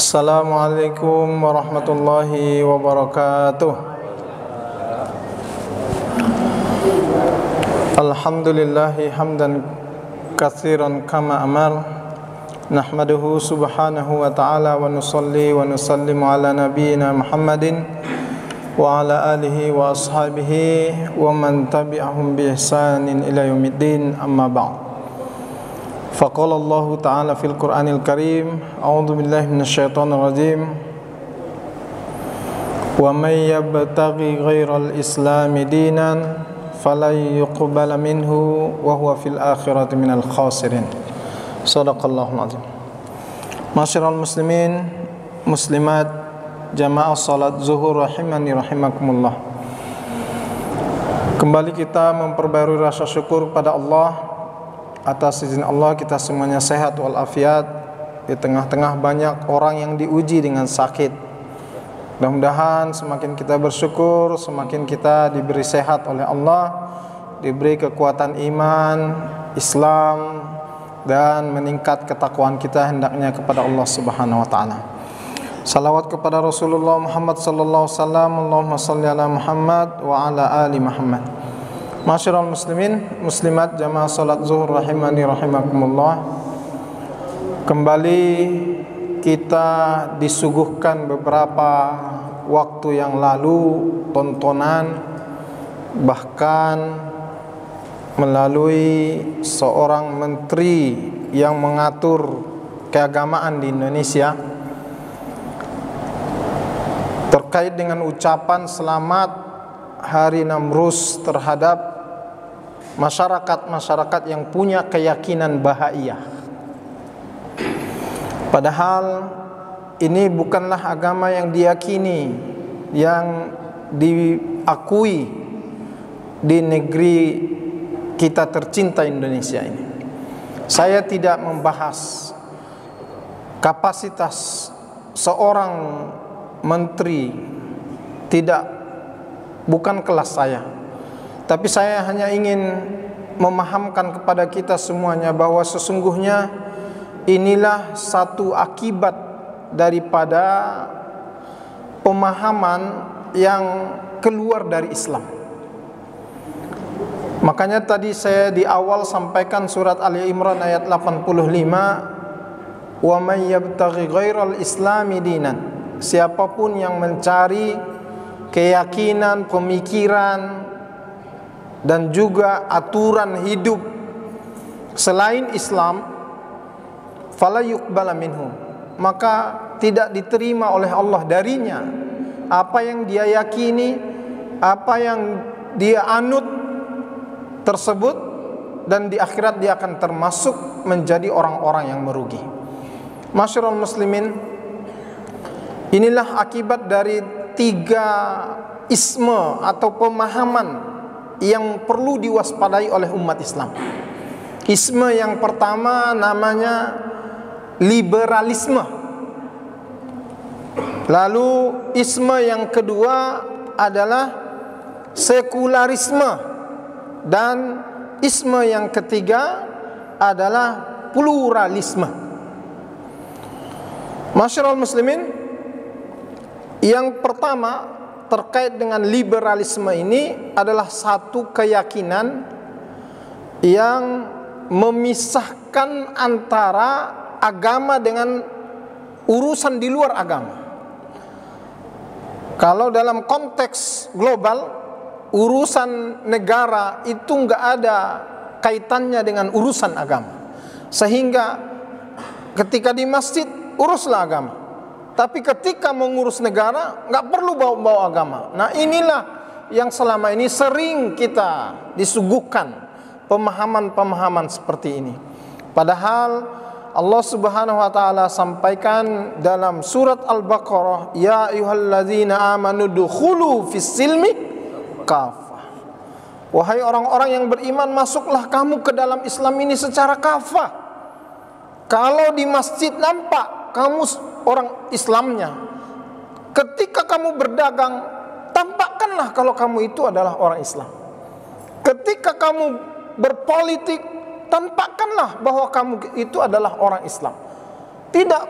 Assalamualaikum warahmatullahi wabarakatuh. Alhamdulillahi hamdan katsiran kama amar. Nahmaduhu subhanahu wa ta'ala wa nusalli wa nusallimu ala nabiyyina Muhammadin wa ala alihi wa ashabihi wa man tabi'ahum bi ihsanin ila yaumiddin, amma ba'd. Faqala Allah Ta'ala fil Qur'anil Karim, a'udzu billahi minasyaitonir rajim. Wa may yabtaghi ghairal islami dinan falan yuqbala minhu wa huwa fil akhirati minal khasirin. Shadaqallahul azim. Masyiral muslimin, muslimat, jamaah salat zuhur rahimani rahimakumullah. Kembali kita memperbarui rasa syukur pada Allah. Atas izin Allah kita semuanya sehat walafiat di tengah-tengah banyak orang yang diuji dengan sakit. Mudah-mudahan semakin kita bersyukur, semakin kita diberi sehat oleh Allah, diberi kekuatan iman, Islam, dan meningkat ketakwaan kita hendaknya kepada Allah Subhanahu wa taala. Salawat kepada Rasulullah Muhammad sallallahu alaihi wasallam. Allahumma shalli ala Muhammad wa ala ali Muhammad. Masyiral muslimin, muslimat, jamaah salat zuhur rahimani rahimakumullah. Kembali kita disuguhkan beberapa waktu yang lalu tontonan, bahkan melalui seorang menteri yang mengatur keagamaan di Indonesia terkait dengan ucapan selamat Hari Namrus terhadap masyarakat-masyarakat yang punya keyakinan bahaiyah. Padahal ini bukanlah agama yang diyakini, yang diakui di negeri kita tercinta Indonesia ini. Saya tidak membahas kapasitas seorang menteri, bukan kelas saya. Tapi saya hanya ingin memahamkan kepada kita semuanya bahwa sesungguhnya inilah satu akibat daripada pemahaman yang keluar dari Islam. Makanya tadi saya di awal sampaikan surat Ali Imran ayat 85, wa may yabtaghi ghairal islami dinan. Siapapun yang mencari keyakinan, pemikiran, dan juga aturan hidup selain Islam, fala yuqbala minhu, maka tidak diterima oleh Allah darinya apa yang dia yakini, apa yang dia anut tersebut, dan di akhirat dia akan termasuk menjadi orang-orang yang merugi. Masyiral muslimin, inilah akibat dari tiga isme atau pemahaman yang perlu diwaspadai oleh umat Islam. Isme yang pertama namanya liberalisme. Lalu isme yang kedua adalah sekularisme, dan isme yang ketiga adalah pluralisme. Masyiral muslimin, yang pertama terkait dengan liberalisme ini adalah satu keyakinan yang memisahkan antara agama dengan urusan di luar agama. Kalau dalam konteks global, urusan negara itu enggak ada kaitannya dengan urusan agama. Sehingga ketika di masjid uruslah agama, tapi ketika mengurus negara nggak perlu bawa-bawa agama. Nah, inilah yang selama ini sering kita disuguhkan pemahaman-pemahaman seperti ini. Padahal Allah Subhanahu wa taala sampaikan dalam surat Al-Baqarah, ya ayyuhalladzina amanu dukhulu fis silmi kafah. Wahai orang-orang yang beriman, masuklah kamu ke dalam Islam ini secara kafah. Kalau di masjid nampak kamu orang Islamnya, ketika kamu berdagang, tampakkanlah kalau kamu itu adalah orang Islam. Ketika kamu berpolitik, tampakkanlah bahwa kamu itu adalah orang Islam. Tidak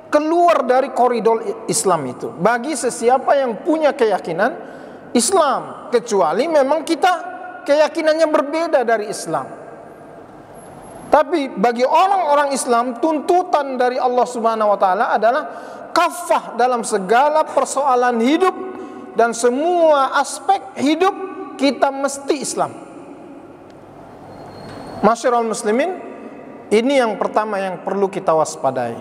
keluar dari koridor Islam itu. Bagi sesiapa yang punya keyakinan Islam, kecuali memang kita keyakinannya berbeda dari Islam. Tapi bagi orang-orang Islam, tuntutan dari Allah Subhanahu wa taala adalah kafah dalam segala persoalan hidup dan semua aspek hidup kita mesti Islam. Masyarul muslimin, ini yang pertama yang perlu kita waspadai.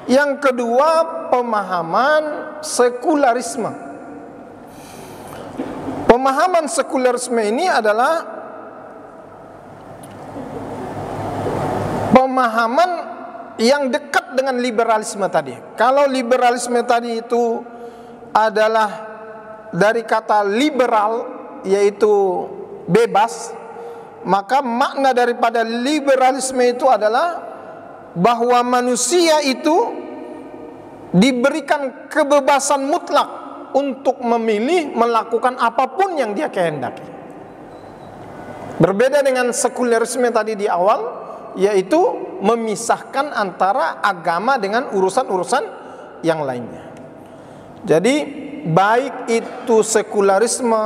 Yang kedua, pemahaman sekularisme. Pemahaman sekularisme ini adalah pemahaman yang dekat dengan liberalisme tadi. Kalau liberalisme tadi itu adalah dari kata liberal, yaitu bebas, maka makna daripada liberalisme itu adalah bahwa manusia itu diberikan kebebasan mutlak untuk memilih melakukan apapun yang dia kehendaki. Berbeda dengan sekularisme tadi di awal, yaitu memisahkan antara agama dengan urusan-urusan yang lainnya. Jadi baik itu sekularisme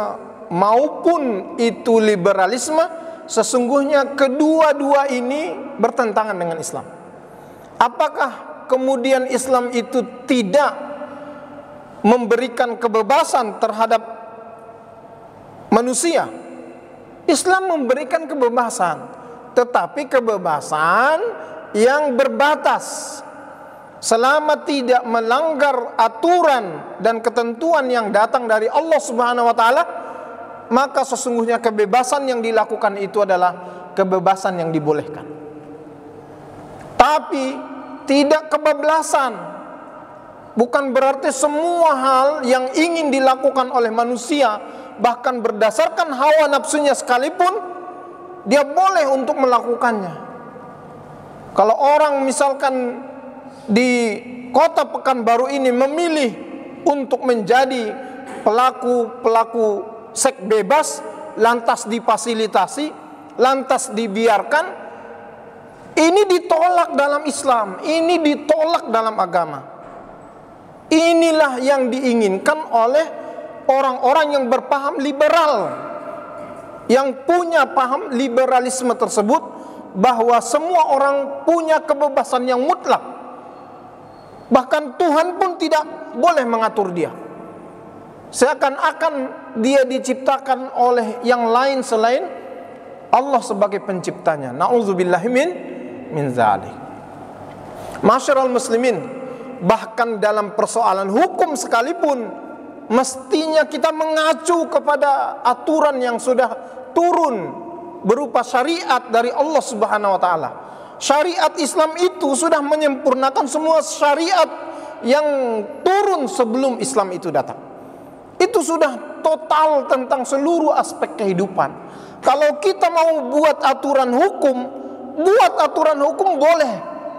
maupun itu liberalisme, sesungguhnya kedua-dua ini bertentangan dengan Islam. Apakah kemudian Islam itu tidak memberikan kebebasan terhadap manusia? Islam memberikan kebebasan, tetapi kebebasan yang berbatas. Selama tidak melanggar aturan dan ketentuan yang datang dari Allah Subhanahu wa taala, maka sesungguhnya kebebasan yang dilakukan itu adalah kebebasan yang dibolehkan. Tapi tidak kebablasan. Bukan berarti semua hal yang ingin dilakukan oleh manusia, bahkan berdasarkan hawa nafsunya sekalipun, dia boleh untuk melakukannya. Kalau orang misalkan di kota Pekanbaru ini memilih untuk menjadi pelaku seks bebas, lantas difasilitasi, lantas dibiarkan, ini ditolak dalam Islam, ini ditolak dalam agama. Inilah yang diinginkan oleh orang-orang yang berpaham liberal, yang punya paham liberalisme tersebut, bahwa semua orang punya kebebasan yang mutlak. Bahkan Tuhan pun tidak boleh mengatur dia. Seakan-akan dia diciptakan oleh yang lain selain Allah sebagai penciptanya. Na'udzubillahi min zalik. Masyarul muslimin, bahkan dalam persoalan hukum sekalipun, mestinya kita mengacu kepada aturan yang sudah turun berupa syariat dari Allah Subhanahu wa taala. Syariat Islam itu sudah menyempurnakan semua syariat yang turun sebelum Islam itu datang. Itu sudah total tentang seluruh aspek kehidupan. Kalau kita mau buat aturan hukum boleh,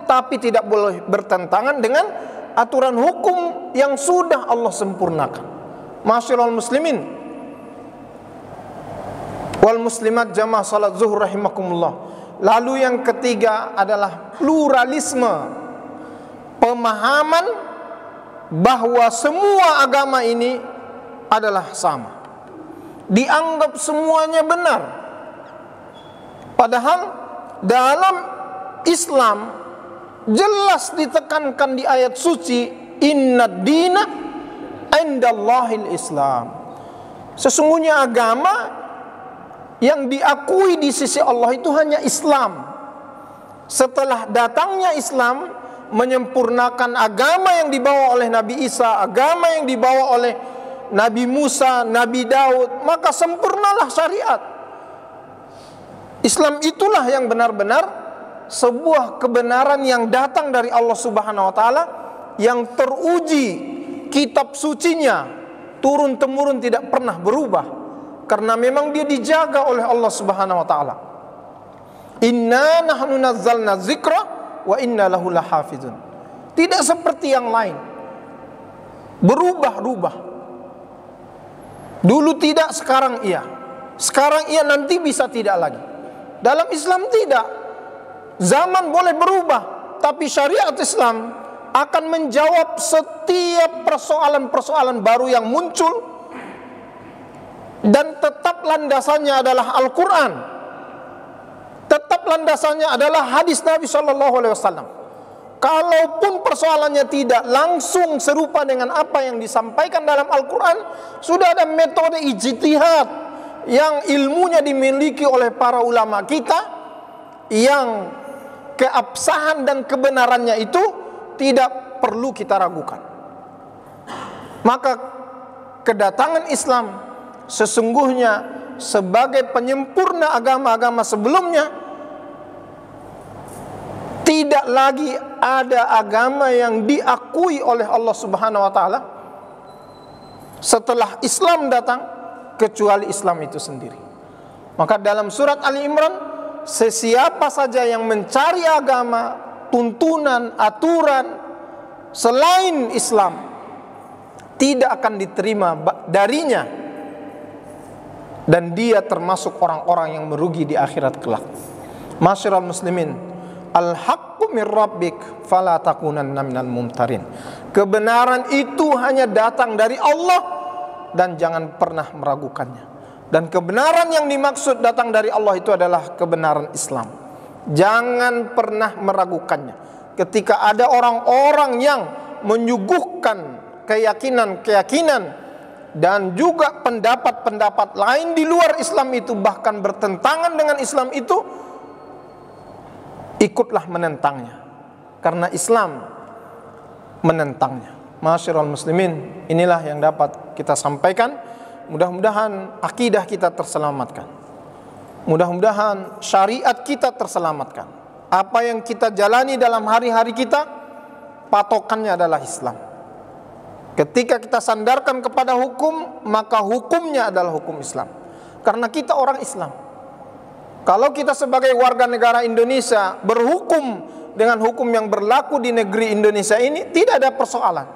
tapi tidak boleh bertentangan dengan aturan hukum yang sudah Allah sempurnakan. Masyarul muslimin wal muslimat jamaah salat zuhur rahimakumullah. Lalu yang ketiga adalah pluralisme. Pemahaman bahwa semua agama ini adalah sama. Dianggap semuanya benar. Padahal dalam Islam jelas ditekankan di ayat suci, innad dina indallahil Islam. Sesungguhnya agama yang diakui di sisi Allah itu hanya Islam. Setelah datangnya Islam menyempurnakan agama yang dibawa oleh Nabi Isa, agama yang dibawa oleh Nabi Musa, Nabi Daud, maka sempurnalah syariat. Islam itulah yang benar-benar sebuah kebenaran yang datang dari Allah Subhanahu wa taala, yang teruji kitab sucinya turun temurun tidak pernah berubah. Karena memang dia dijaga oleh Allah Subhanahu wa taala. Inna nahnu nazzalna dzikra wa inna lahu lahafizun. Tidak seperti yang lain. Berubah-ubah. Dulu tidak, sekarang iya. Sekarang iya, nanti bisa tidak lagi. Dalam Islam tidak. Zaman boleh berubah, tapi syariat Islam akan menjawab setiap persoalan-persoalan baru yang muncul, dan tetap landasannya adalah Al-Quran, tetap landasannya adalah hadis Nabi SAW. Kalaupun persoalannya tidak langsung serupa dengan apa yang disampaikan dalam Al-Quran, sudah ada metode ijtihad yang ilmunya dimiliki oleh para ulama kita, yang keabsahan dan kebenarannya itu tidak perlu kita ragukan. Maka kedatangan Islam sesungguhnya sebagai penyempurna agama-agama sebelumnya. Tidak lagi ada agama yang diakui oleh Allah Subhanahu wa taala setelah Islam datang kecuali Islam itu sendiri. Maka dalam surat Ali Imran, sesiapa saja yang mencari agama, tuntunan, aturan selain Islam tidak akan diterima darinya, dan dia termasuk orang-orang yang merugi di akhirat kelak. Masyiral muslimin, al-haqqu min rabbik fala takunanna minal mumtarin. Kebenaran itu hanya datang dari Allah dan jangan pernah meragukannya. Dan kebenaran yang dimaksud datang dari Allah itu adalah kebenaran Islam. Jangan pernah meragukannya. Ketika ada orang-orang yang menyuguhkan keyakinan-keyakinan dan juga pendapat-pendapat lain di luar Islam itu, bahkan bertentangan dengan Islam itu, ikutlah menentangnya, karena Islam menentangnya. Masyiral muslimin, inilah yang dapat kita sampaikan. Mudah-mudahan akidah kita terselamatkan, mudah-mudahan syariat kita terselamatkan. Apa yang kita jalani dalam hari-hari kita, patokannya adalah Islam. Ketika kita sandarkan kepada hukum, maka hukumnya adalah hukum Islam, karena kita orang Islam. Kalau kita sebagai warga negara Indonesia berhukum dengan hukum yang berlaku di negeri Indonesia ini, tidak ada persoalan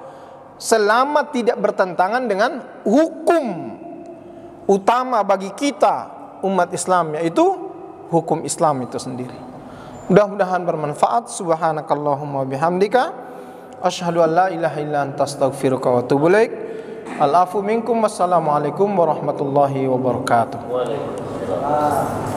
selama tidak bertentangan dengan hukum utama bagi kita umat Islam, yaitu hukum Islam itu sendiri. Mudah-mudahan bermanfaat. Subhanakallahumma bihamdika asyhadu an la ilaha illa anta astaghfiruka wa atubu ilaik. Al-afu minkum. Wassalamualaikum warahmatullahi wabarakatuh. Waalaikumsalam.